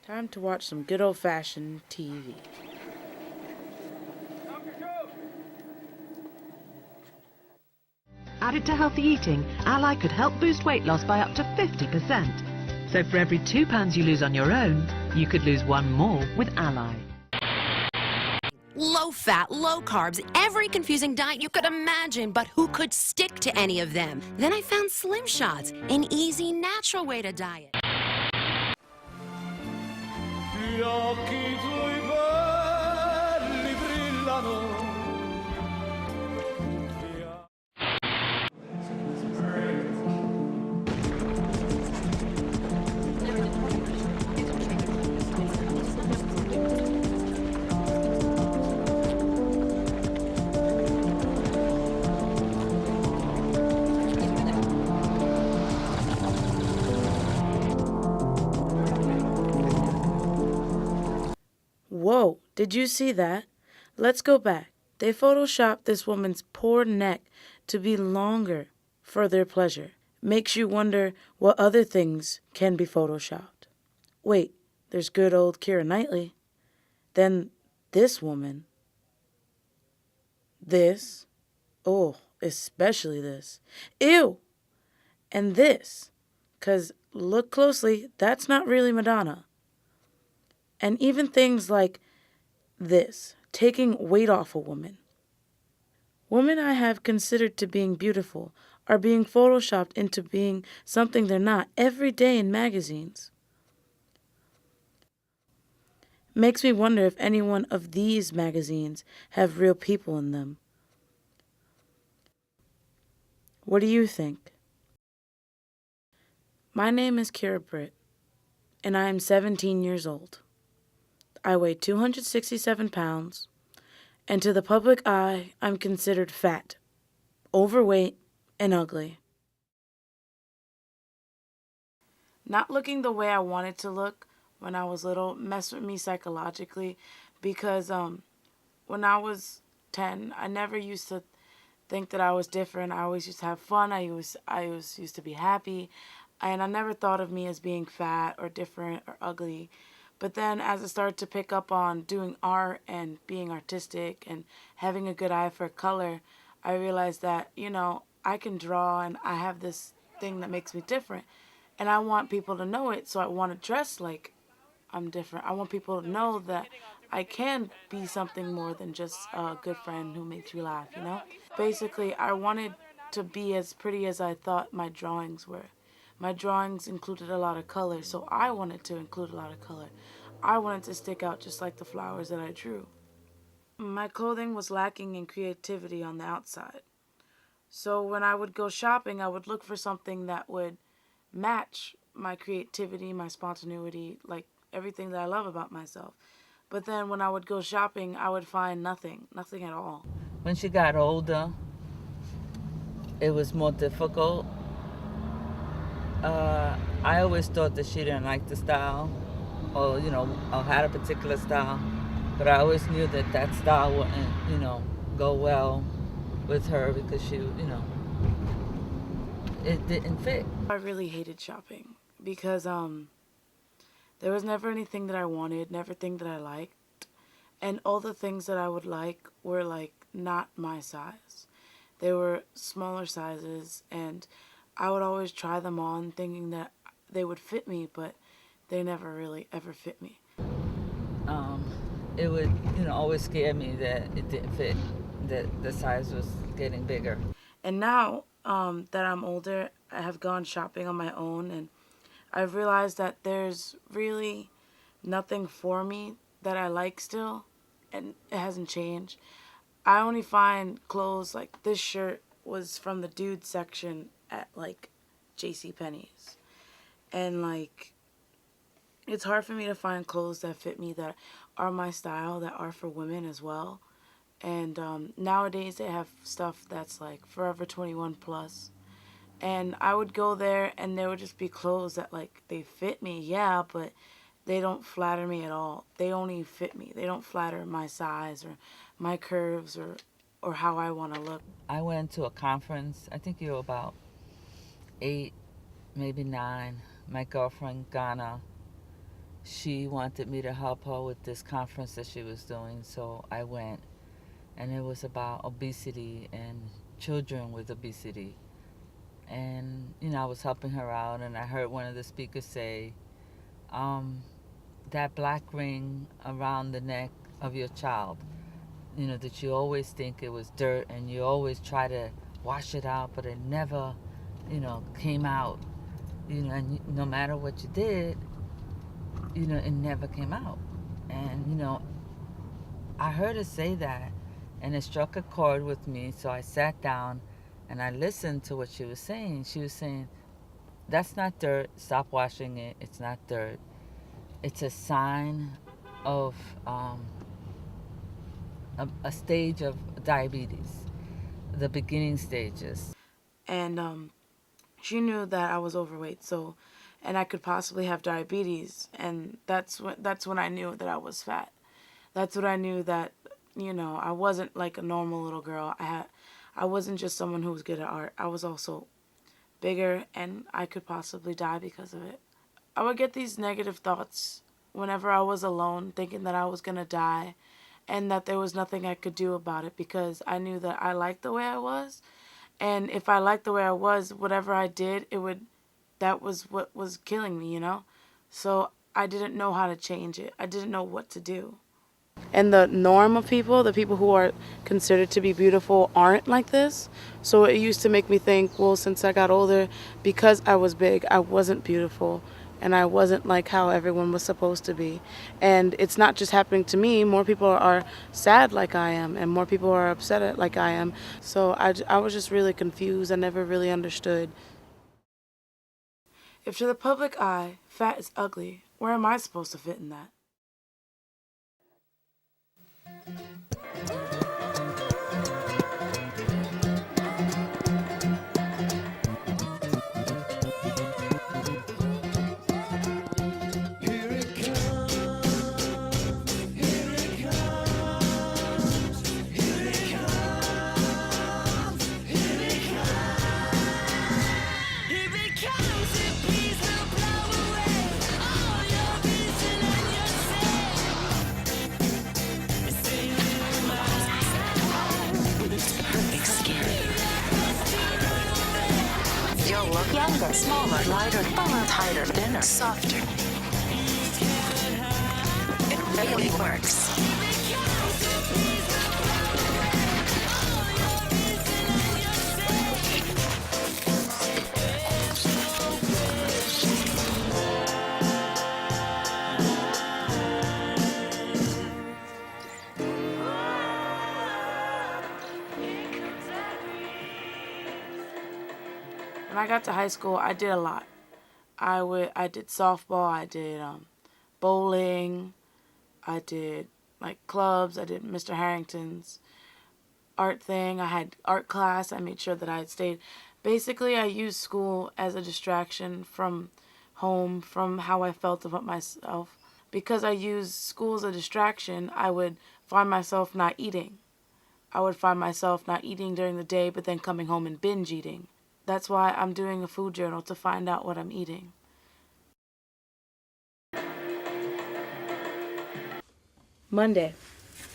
Time to watch some good old-fashioned TV. Added to healthy eating, Ally could help boost weight loss by up to 50%. So for every £2 you lose on your own, you could lose one more with Ally. Low fat, low carbs, every confusing diet you could imagine, but who could stick to any of them? Then I found Slim Shots, an easy, natural way to diet. Gli occhi tuoi belli brillano. Whoa, did you see that? Let's go back. They photoshopped this woman's poor neck to be longer for their pleasure. Makes you wonder what other things can be photoshopped. Wait, there's good old Keira Knightley. Then this woman. This. Oh, especially this. Ew! And this. 'Cause look closely, that's not really Madonna. And even things like this, taking weight off a woman. Women I have considered to being beautiful are being photoshopped into being something they're not every day in magazines. Makes me wonder if any one of these magazines have real people in them. What do you think? My name is Britt, and I am 17 years old. I weigh 267 pounds, and to the public eye, I'm considered fat, overweight, and ugly. Not looking the way I wanted to look when I was little messed with me psychologically because when I was 10, I never used to think that I was different. I always used to have fun. I always used to be happy, and I never thought of me as being fat or different or ugly. But then as I started to pick up on doing art and being artistic and having a good eye for color, I realized that, I can draw and I have this thing that makes me different. And I want people to know it, so I want to dress like I'm different. I want people to know that I can be something more than just a good friend who makes you laugh, Basically, I wanted to be as pretty as I thought my drawings were. My drawings included a lot of color, so I wanted to include a lot of color. I wanted to stick out just like the flowers that I drew. My clothing was lacking in creativity on the outside. So when I would go shopping, I would look for something that would match my creativity, my spontaneity, like everything that I love about myself. But then when I would go shopping, I would find nothing at all. When she got older, it was more difficult. I always thought that she didn't like the style or had a particular style, but I always knew that style wouldn't, go well with her because she, it didn't fit. I really hated shopping because there was never anything that I wanted, never thing that I liked, and all the things that I would like were like not my size. They were smaller sizes, and I would always try them on thinking that they would fit me, but they never really ever fit me. It would, always scare me that it didn't fit, that the size was getting bigger. And now that I'm older, I have gone shopping on my own, and I've realized that there's really nothing for me that I like still, and it hasn't changed. I only find clothes like this shirt was from the dude section at like JCPenney's, and like it's hard for me to find clothes that fit me, that are my style, that are for women as well. And nowadays they have stuff that's like Forever 21 plus, and I would go there and there would just be clothes that like they fit me, yeah, but they don't flatter me at all. They only fit me. They don't flatter my size or my curves or how I want to look. I went to a conference, I think you were about 8, maybe 9. My girlfriend, Ghana, she wanted me to help her with this conference that she was doing, so I went. And it was about obesity and children with obesity. And, I was helping her out, and I heard one of the speakers say, that black ring around the neck of your child, that you always think it was dirt and you always try to wash it out, but it never, came out. And no matter what you did, it never came out. And, I heard her say that, and it struck a chord with me, so I sat down and I listened to what she was saying. She was saying, that's not dirt, stop washing it, it's not dirt. It's a sign of a stage of diabetes, the beginning stages. And she knew that I was overweight, and I could possibly have diabetes, and that's when I knew that I was fat. That's when I knew that, I wasn't like a normal little girl. I wasn't just someone who was good at art. I was also bigger, and I could possibly die because of it. I would get these negative thoughts whenever I was alone, thinking that I was going to die and that there was nothing I could do about it, because I knew that I liked the way I was. And if I liked the way I was, whatever I did, that was what was killing me, So I didn't know how to change it. I didn't know what to do. And the norm of people, the people who are considered to be beautiful, aren't like this. So it used to make me think, well, since I got older, because I was big, I wasn't beautiful. And I wasn't like how everyone was supposed to be. And it's not just happening to me. More people are sad like I am, and more people are upset like I am. So I was just really confused. I never really understood. If to the public eye, fat is ugly, where am I supposed to fit in that? You'll look younger, smaller, lighter, fuller, tighter, thinner, softer. It really works. When I got to high school, I did a lot. I did softball, I did bowling, I did like clubs, I did Mr. Harrington's art thing, I had art class, I made sure that I had stayed. Basically, I used school as a distraction from home, from how I felt about myself. Because I used school as a distraction, I would find myself not eating. I would find myself not eating during the day, but then coming home and binge eating. That's why I'm doing a food journal, to find out what I'm eating. Monday,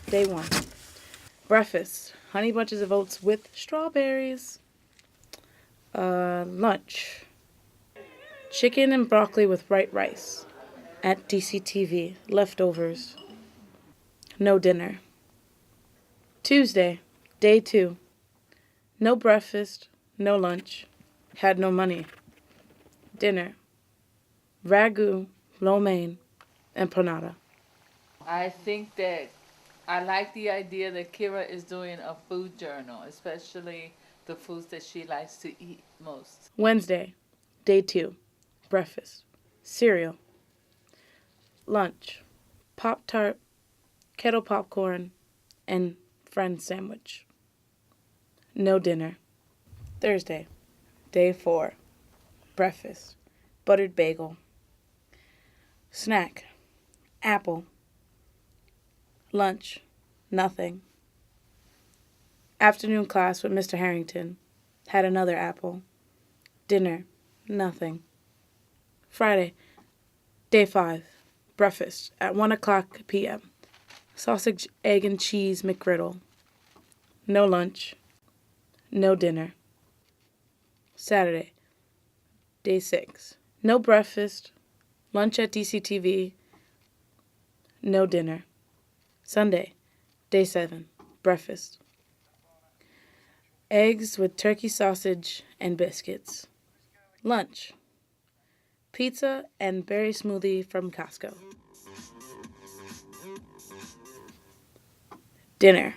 day 1. Breakfast, honey bunches of oats with strawberries. Lunch, chicken and broccoli with white rice at DCTV, leftovers. No dinner. Tuesday, day 2. No breakfast, no lunch. Had no money. Dinner, ragu, lo mein, and panada. I think that I like the idea that Kira is doing a food journal, especially the foods that she likes to eat most. Wednesday, day 2. Breakfast, cereal. Lunch, Pop-Tart, kettle popcorn, and friend sandwich. No dinner. Thursday, day 4. Breakfast, buttered bagel. Snack, apple. Lunch, nothing. Afternoon class with Mr. Harrington. Had another apple. Dinner, nothing. Friday, day 5. Breakfast at 1 o'clock p.m. Sausage, egg, and cheese McGriddle. No lunch. No dinner. Saturday, day 6. No breakfast. Lunch at DCTV. No dinner. Sunday, day 7. Breakfast. Eggs with turkey sausage and biscuits. Lunch. Pizza and berry smoothie from Costco. Dinner.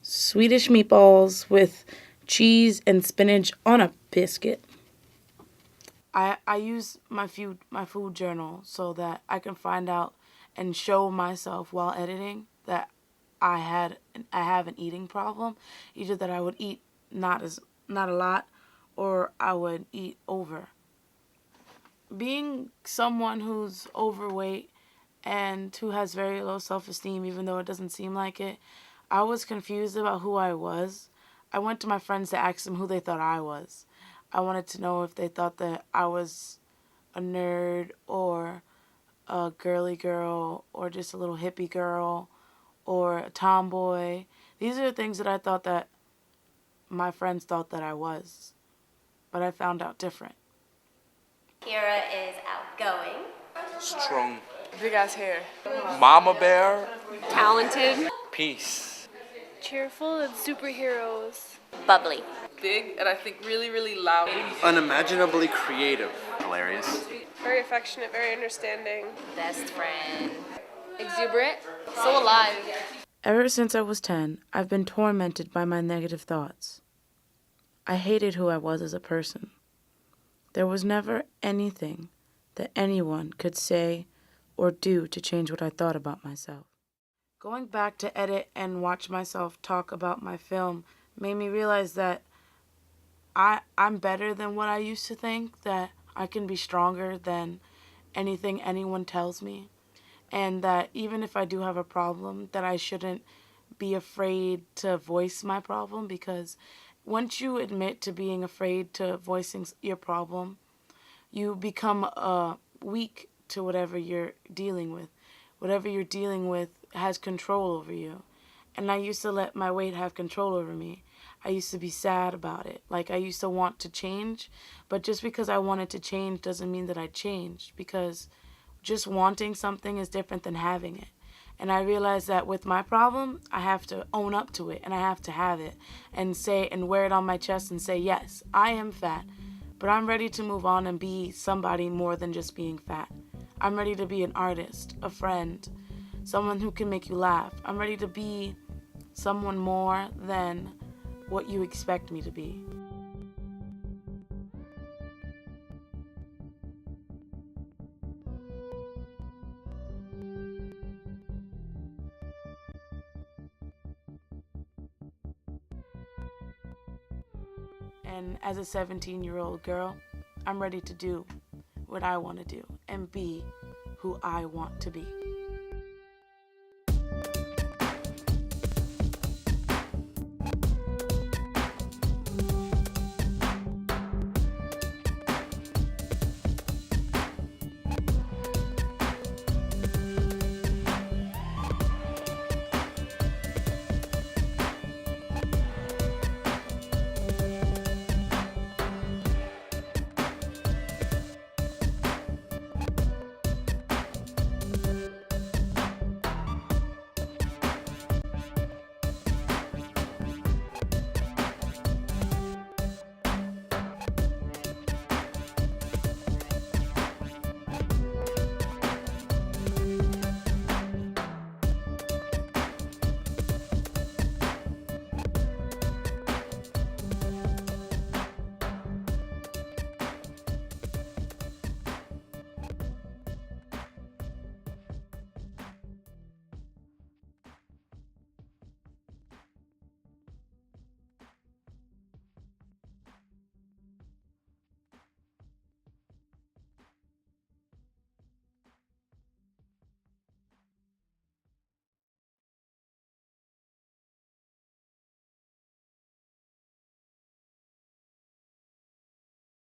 Swedish meatballs with cheese and spinach on a biscuit. I use my food journal so that I can find out and show myself while editing that I have an eating problem, either that I would eat not a lot or I would eat over. Being someone who's overweight and who has very low self-esteem, even though it doesn't seem like it, I was confused about who I was. I went to my friends to ask them who they thought I was. I wanted to know if they thought that I was a nerd or a girly girl or just a little hippie girl or a tomboy. These are the things that I thought that my friends thought that I was. But I found out different. Kira is outgoing, Strong. Big ass hair. Mama bear. Talented. Peace. Cheerful and superheroes. bubbly, Big and I think really, really loud. Unimaginably creative. Hilarious. Very affectionate, very understanding. best friend. Exuberant. So alive. Ever since I was 10, I've been tormented by my negative thoughts. I hated who I was as a person. There was never anything that anyone could say or do to change what I thought about myself. Going back to edit and watch myself talk about my film made me realize that I'm better than what I used to think, that I can be stronger than anything anyone tells me, and that even if I do have a problem, that I shouldn't be afraid to voice my problem, because once you admit to being afraid to voicing your problem, you become weak to whatever you're dealing with. Whatever you're dealing with has control over you. And I used to let my weight have control over me. I used to be sad about it. Like, I used to want to change, but just because I wanted to change doesn't mean that I changed, because just wanting something is different than having it. And I realized that with my problem, I have to own up to it, and I have to have it, and say and wear it on my chest and say, yes, I am fat, but I'm ready to move on and be somebody more than just being fat. I'm ready to be an artist, a friend, someone who can make you laugh. I'm ready to be someone more than what you expect me to be. And as a 17-year-old girl, I'm ready to do what I want to do and be who I want to be.